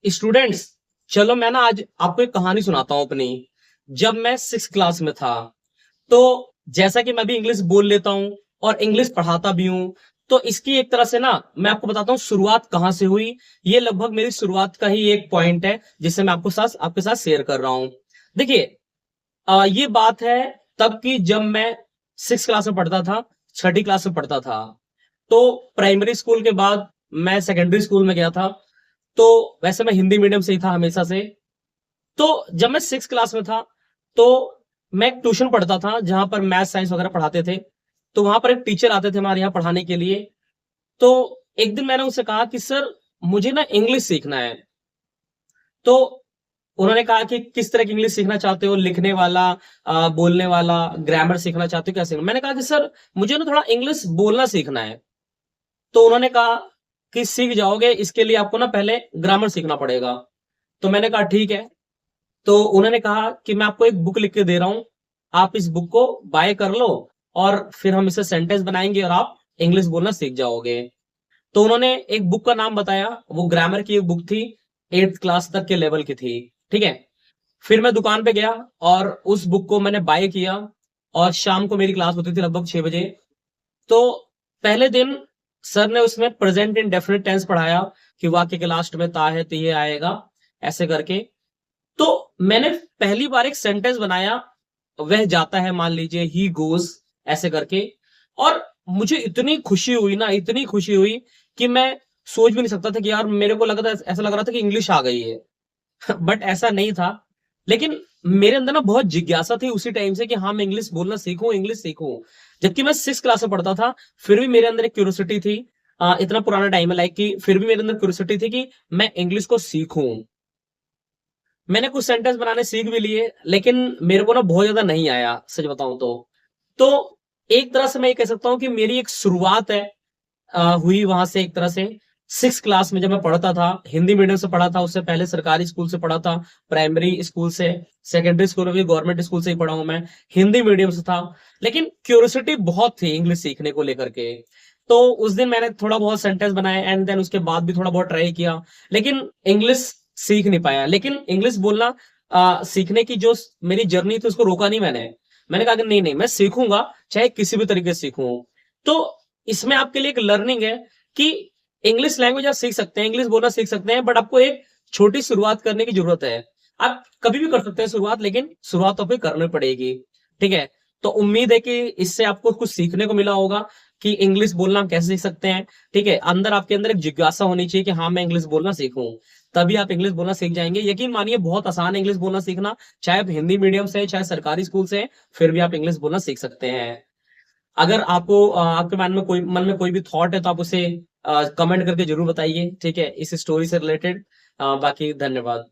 Students, चलो मैं ना आज आपको एक कहानी सुनाता हूँ अपनी। जब मैं 6 क्लास में था, तो जैसा कि मैं भी इंग्लिश बोल लेता हूँ और इंग्लिश पढ़ाता भी हूँ, तो इसकी एक तरह से ना मैं आपको बताता हूँ शुरुआत कहाँ से हुई। ये लगभग मेरी शुरुआत का ही एक पॉइंट है जिसे मैं आपके साथ शेयर कर रहा हूँ। देखिए, ये बात है तब की, जब मैं 6 क्लास में पढ़ता था, छठी क्लास में पढ़ता था। तो प्राइमरी स्कूल के बाद मैं सेकेंडरी स्कूल में गया था। तो वैसे मैं हिंदी मीडियम से ही था हमेशा से। तो जब मैं 6 क्लास में था, तो मैं एक ट्यूशन पढ़ता था जहां पर मैथ साइंस वगैरह पढ़ाते थे। तो वहां पर एक टीचर आते थे हमारे यहाँ पढ़ाने के लिए। तो एक दिन मैंने उनसे कहा कि सर, मुझे ना इंग्लिश सीखना है। तो उन्होंने कहा कि किस तरह की इंग्लिश सीखना चाहते हो, लिखने वाला, बोलने वाला, ग्रामर सीखना चाहते हो, क्या सीखना? मैंने कहा कि सर, मुझे ना थोड़ा इंग्लिश बोलना सीखना है। तो उन्होंने कहा कि सीख जाओगे, इसके लिए आपको ना पहले ग्रामर सीखना पड़ेगा। तो मैंने कहा ठीक है। तो उन्होंने कहा कि मैं आपको एक बुक लिख के दे रहा हूं, आप इस बुक को बाय कर लो और फिर हम इसे सेंटेंस बनाएंगे और आप इंग्लिश बोलना सीख जाओगे। तो उन्होंने एक बुक का नाम बताया। वो ग्रामर की एक बुक थी, 8th क्लास तक के लेवल की थी। ठीक है। फिर मैं दुकान पे गया और उस बुक को मैंने बाय किया। और शाम को मेरी क्लास होती थी लगभग 6 बजे। तो पहले दिन सर ने उसमें प्रेजेंट इन डेफिनेट टेंस पढ़ाया कि वाक्य के लास्ट में ता है तो ये आएगा, ऐसे करके। तो मैंने पहली बार एक सेंटेंस बनाया, वह जाता है, मान लीजिए ही गोज, ऐसे करके। और मुझे इतनी खुशी हुई ना, इतनी खुशी हुई कि मैं सोच भी नहीं सकता था कि यार, मेरे को लगा था, ऐसा लग रहा था कि इंग्लिश आ गई है। बट ऐसा नहीं था। लेकिन मेरे अंदर ना बहुत जिज्ञासा थी उसी टाइम से कि हाँ, मैं इंग्लिश बोलना सीखूं, इंग्लिश सीखूं। जबकि मैं 6 क्लास में पढ़ता था, फिर भी मेरे अंदर एक क्यूरियोसिटी थी। इतना पुराना टाइम है, लाइक कि फिर भी मेरे अंदर क्यूरियोसिटी थी कि मैं इंग्लिश को सीखूं। मैंने कुछ सेंटेंस बनाने सीख भी लिए, लेकिन मेरे को ना बहुत ज्यादा नहीं आया, सच बताऊं तो। तो एक तरह से मैं ये कह सकता हूँ कि मेरी एक शुरुआत है, हुई वहां से एक तरह से। 6 क्लास में जब मैं पढ़ता था, हिंदी मीडियम से पढ़ा था, उससे पहले सरकारी स्कूल से पढ़ा था, प्राइमरी स्कूल से। सेकेंडरी स्कूल में भी गवर्नमेंट स्कूल से ही पढ़ा हूं मैं, हिंदी मीडियम से था। लेकिन क्यूरियोसिटी बहुत थी इंग्लिश सीखने को लेकर के। तो उस दिन मैंने थोड़ा बहुत सेंटेंस बनाए एंड देन उसके बाद भी थोड़ा बहुत ट्राई किया, लेकिन इंग्लिश सीख नहीं पाया। लेकिन इंग्लिश बोलना सीखने की जो मेरी जर्नी थी, उसको रोका नहीं मैंने। मैंने कहा कि नहीं नहीं, मैं सीखूंगा, चाहे किसी भी तरीके से सीखूं। तो इसमें आपके लिए एक लर्निंग है कि इंग्लिश लैंग्वेज आप सीख सकते हैं, इंग्लिश बोलना सीख सकते हैं, बट आपको एक छोटी शुरुआत करने की जरूरत है। आप कभी भी कर सकते हैं शुरुआत, लेकिन शुरुआत तो आपको करनी पड़ेगी। ठीक है। तो उम्मीद है कि इससे आपको कुछ सीखने को मिला होगा कि इंग्लिश बोलना हम कैसे सीख सकते हैं। ठीक है। अंदर आपके अंदर एक जिज्ञासा होनी चाहिए कि हाँ, मैं इंग्लिश बोलना सीखूं। तभी आप इंग्लिश बोलना सीख जाएंगे। यकीन मानिए, बहुत आसान है इंग्लिश बोलना सीखना। चाहे आप हिंदी मीडियम से, चाहे सरकारी स्कूल से, फिर भी आप इंग्लिश बोलना सीख सकते हैं। अगर आपको आपके मन में कोई भी थॉट है, तो आप उसे कमेंट करके जरूर बताइए। ठीक है, इस स्टोरी से रिलेटेड। बाकी धन्यवाद।